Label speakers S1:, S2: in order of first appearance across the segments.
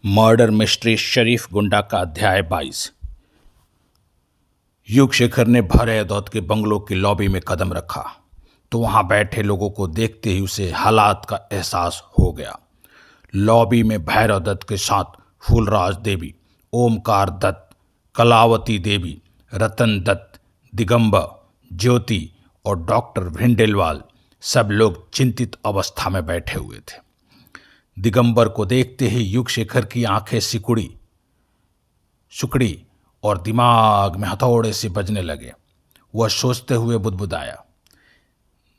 S1: Murder mystery शरीफ गुंडा का अध्याय 22। युगशेखर ने भैरव के बंगलों की लॉबी में कदम रखा तो वहां बैठे लोगों को देखते ही उसे हालात का एहसास हो गया। लॉबी में भैरव दत्त के साथ फूलराज देवी, ओमकार दत्त, कलावती देवी, रतन दत्त, दिगंबर, ज्योति और डॉक्टर भिंडेलवाल सब लोग चिंतित अवस्था में बैठे हुए थे। दिगंबर को देखते ही युगशेखर की आंखें सिकुड़ी और दिमाग में हथौड़े से बजने लगे। वह सोचते हुए बुदबुदाया,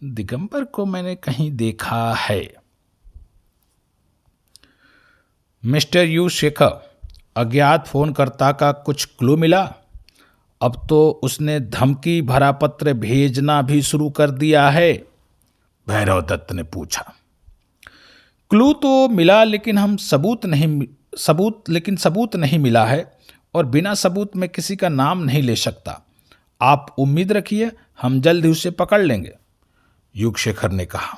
S1: दिगंबर को मैंने कहीं देखा है। मिस्टर युगशेखर, अज्ञात फोनकर्ता का कुछ क्लू मिला? अब तो उसने धमकी भरा पत्र भेजना भी शुरू कर दिया है, भैरव दत्त ने पूछा। क्लू तो मिला लेकिन सबूत नहीं मिला है और बिना सबूत में किसी का नाम नहीं ले सकता। आप उम्मीद रखिए, हम जल्द ही उसे पकड़ लेंगे, युगशेखर ने कहा।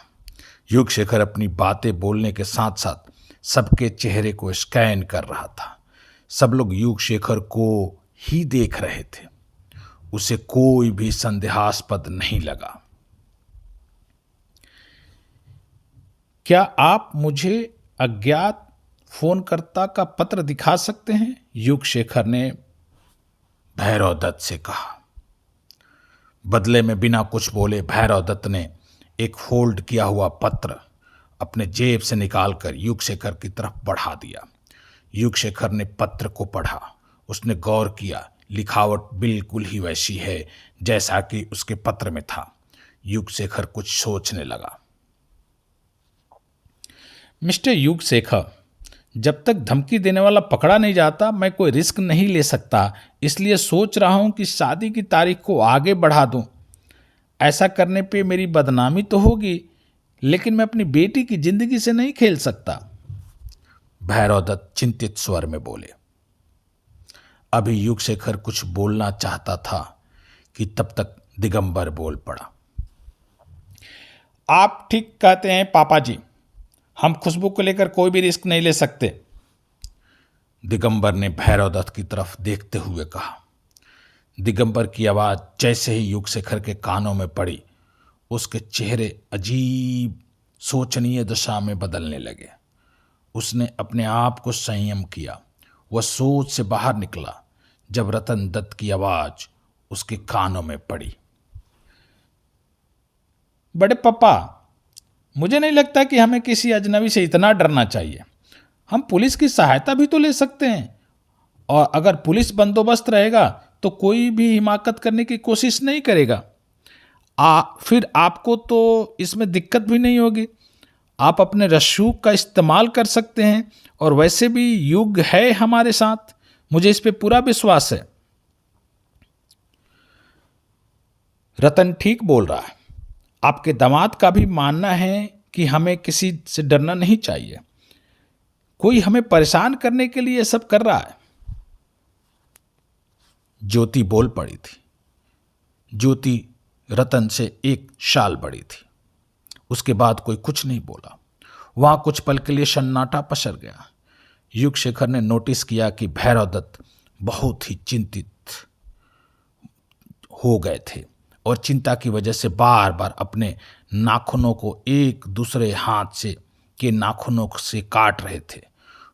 S1: युगशेखर अपनी बातें बोलने के साथ साथ सबके चेहरे को स्कैन कर रहा था। सब लोग युगशेखर को ही देख रहे थे। उसे कोई भी संदेहास्पद नहीं लगा। क्या आप मुझे अज्ञात फोनकर्ता का पत्र दिखा सकते हैं? युगशेखर ने भैरव दत्त से कहा। बदले में बिना कुछ बोले भैरव दत्त ने एक फोल्ड किया हुआ पत्र अपने जेब से निकालकर युगशेखर की तरफ बढ़ा दिया। युगशेखर ने पत्र को पढ़ा। उसने गौर किया, लिखावट बिल्कुल ही वैसी है जैसा कि उसके पत्र में था। युगशेखर कुछ सोचने लगा। मिस्टर युगशेखर, जब तक धमकी देने वाला पकड़ा नहीं जाता मैं कोई रिस्क नहीं ले सकता, इसलिए सोच रहा हूं कि शादी की तारीख को आगे बढ़ा दूं। ऐसा करने पे मेरी बदनामी तो होगी, लेकिन मैं अपनी बेटी की जिंदगी से नहीं खेल सकता, भैरव दत्त चिंतित स्वर में बोले। अभी युगशेखर कुछ बोलना चाहता था कि तब तक दिगंबर बोल पड़ा। आप ठीक कहते हैं पापा जी, हम खुशबू को लेकर कोई भी रिस्क नहीं ले सकते, दिगंबर ने भैरव दत्त की तरफ देखते हुए कहा। दिगंबर की आवाज जैसे ही युगशेखर के कानों में पड़ी, उसके चेहरे अजीब सोचनीय दशा में बदलने लगे। उसने अपने आप को संयम किया। वह सोच से बाहर निकला जब रतन दत्त की आवाज उसके कानों में पड़ी। बड़े पापा, मुझे नहीं लगता कि हमें किसी अजनबी से इतना डरना चाहिए। हम पुलिस की सहायता भी तो ले सकते हैं, और अगर पुलिस बंदोबस्त रहेगा तो कोई भी हिमाकत करने की कोशिश नहीं करेगा। फिर आपको तो इसमें दिक्कत भी नहीं होगी। आप अपने रसूख का इस्तेमाल कर सकते हैं, और वैसे भी युग है हमारे साथ, मुझे इस पे पूरा विश्वास है। रतन ठीक बोल रहा है। आपके दामाद का भी मानना है कि हमें किसी से डरना नहीं चाहिए। कोई हमें परेशान करने के लिए सब कर रहा है, ज्योति बोल पड़ी थी। ज्योति रतन से 1 साल बड़ी थी। उसके बाद कोई कुछ नहीं बोला। वहां कुछ पल के लिए सन्नाटा पसर गया। युगशेखर ने नोटिस किया कि भैरव दत्त बहुत ही चिंतित हो गए थे और चिंता की वजह से बार बार अपने नाखूनों को एक दूसरे हाथ से के नाखूनों से काट रहे थे।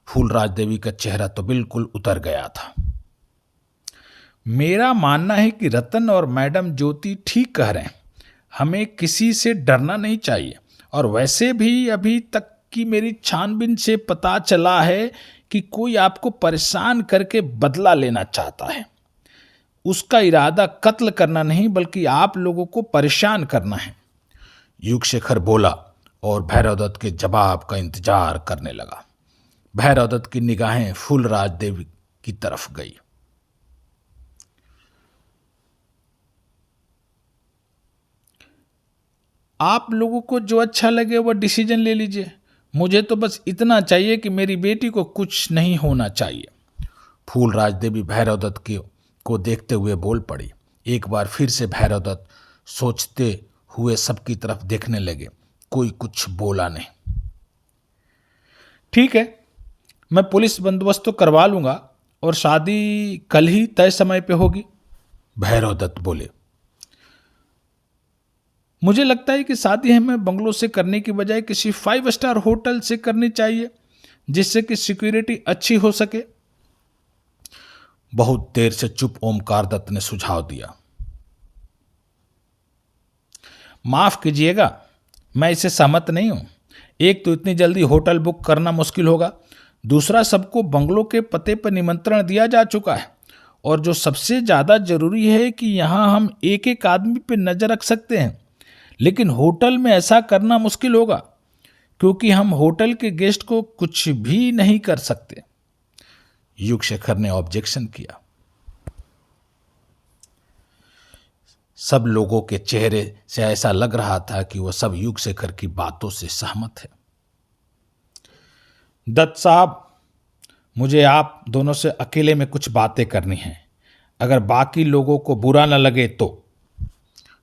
S1: फूलराज देवी का चेहरा तो बिल्कुल उतर गया था। मेरा मानना है कि रतन और मैडम ज्योति ठीक कह रहे हैं। हमें किसी से डरना नहीं चाहिए, और वैसे भी अभी तक की मेरी छानबीन से पता चला है कि कोई आपको परेशान करके बदला लेना चाहता है। उसका इरादा कत्ल करना नहीं बल्कि आप लोगों को परेशान करना है, युगशेखर बोला और भैरव दत्त के जवाब का इंतजार करने लगा। भैरव दत्त की निगाहें फूलराज देवी की तरफ गई। आप लोगों को जो अच्छा लगे वह डिसीजन ले लीजिए। मुझे तो बस इतना चाहिए कि मेरी बेटी को कुछ नहीं होना चाहिए, फूलराज देवी भैरव दत्त को देखते हुए बोल पड़ी। एक बार फिर से भैरव दत्त सोचते हुए सबकी तरफ देखने लगे। कोई कुछ बोला नहीं। ठीक है, मैं पुलिस बंदोबस्त तो करवा लूंगा और शादी कल ही तय समय पे होगी। भैरव दत्त बोले, मुझे लगता है कि शादी हमें बंगलों से करने की बजाय किसी 5 स्टार होटल से करनी चाहिए, जिससे कि सिक्योरिटी अच्छी हो सके। बहुत देर से चुप ओमकार दत्त ने सुझाव दिया, माफ कीजिएगा, मैं इससे सहमत नहीं हूं। एक तो इतनी जल्दी होटल बुक करना मुश्किल होगा, दूसरा सबको बंगलों के पते पर निमंत्रण दिया जा चुका है, और जो सबसे ज्यादा जरूरी है कि यहां हम एक एक आदमी पर नजर रख सकते हैं, लेकिन होटल में ऐसा करना मुश्किल होगा क्योंकि हम होटल के गेस्ट को कुछ भी नहीं कर सकते। युगशेखर ने ऑब्जेक्शन किया। सब लोगों के चेहरे से ऐसा लग रहा था कि वह सब युगशेखर की बातों से सहमत है। दत्त साहब, मुझे आप दोनों से अकेले में कुछ बातें करनी हैं, अगर बाकी लोगों को बुरा न लगे तो।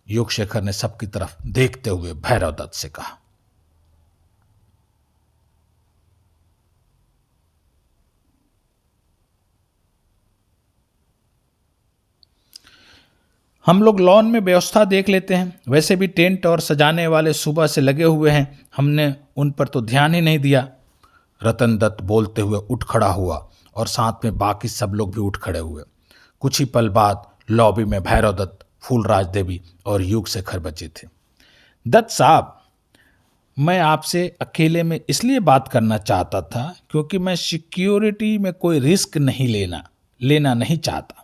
S1: युगशेखर ने सबकी तरफ देखते हुए भैरव दत्त से कहा। हम लोग लॉन में व्यवस्था देख लेते हैं, वैसे भी टेंट और सजाने वाले सुबह से लगे हुए हैं, हमने उन पर तो ध्यान ही नहीं दिया। रतन दत्त बोलते हुए उठ खड़ा हुआ और साथ में बाकी सब लोग भी उठ खड़े हुए। कुछ ही पल बाद लॉबी में भैरव दत्त, फूलराज देवी और युगशेखर बचे थे। दत्त साहब, मैं आपसे अकेले में इसलिए बात करना चाहता था क्योंकि मैं सिक्योरिटी में कोई रिस्क नहीं लेना नहीं चाहता।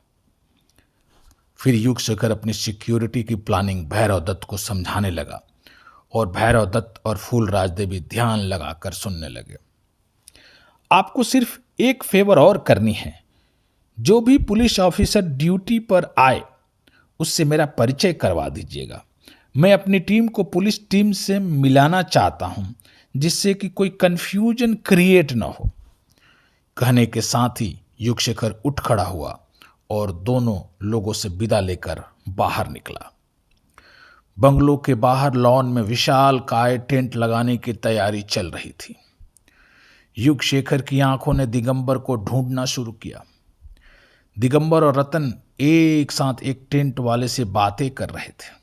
S1: फिर युगशेखर अपनी सिक्योरिटी की प्लानिंग भैरव दत्त को समझाने लगा और भैरव दत्त और फूलराज देवी ध्यान लगाकर सुनने लगे। आपको सिर्फ एक फेवर और करनी है, जो भी पुलिस ऑफिसर ड्यूटी पर आए उससे मेरा परिचय करवा दीजिएगा। मैं अपनी टीम को पुलिस टीम से मिलाना चाहता हूं, जिससे कि कोई कंफ्यूजन क्रिएट ना हो। कहने के साथ ही युगशेखर उठ खड़ा हुआ और दोनों लोगों से विदा लेकर बाहर निकला। बंगलों के बाहर लॉन में विशाल काय टेंट लगाने की तैयारी चल रही थी। युगशेखर की आंखों ने दिगंबर को ढूंढना शुरू किया। दिगंबर और रतन एक साथ एक टेंट वाले से बातें कर रहे थे।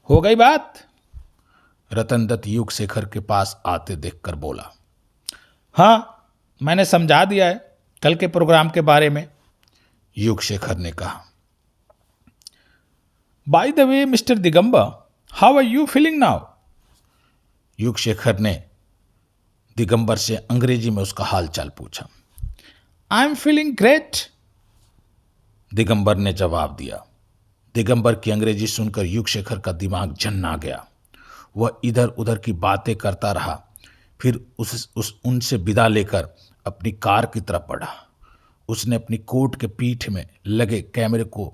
S1: हो गई बात? रतन दत्त युगशेखर के पास आते देखकर बोला। हाँ, मैंने समझा दिया है कल के प्रोग्राम के बारे में, युगशेखर ने कहा। By the way mister Digambar, how are you feeling now? Yugshekhar ने दिगंबर से अंग्रेजी में उसका हालचाल पूछा। I am feeling great, Digambar ने जवाब दिया। दिगंबर की अंग्रेजी सुनकर युगशेखर का दिमाग झन्ना गया। वह इधर उधर की बातें करता रहा, फिर उनसे विदा लेकर अपनी कार की तरफ बढ़ा। उसने अपनी कोट के पीठ में लगे कैमरे को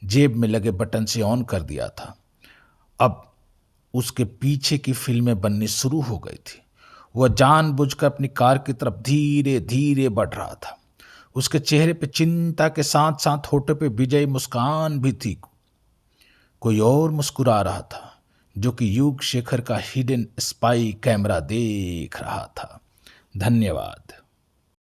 S1: जेब में लगे बटन से ऑन कर दिया था। अब उसके पीछे की फिल्में बननी शुरू हो गई थी। वह जानबूझकर अपनी कार की तरफ धीरे धीरे बढ़ रहा था। उसके चेहरे पे चिंता के साथ साथ होठों पे विजयी मुस्कान भी थी। कोई और मुस्कुरा रहा था, जो कि युगशेखर का हिडन स्पाई कैमरा देख रहा था। धन्यवाद।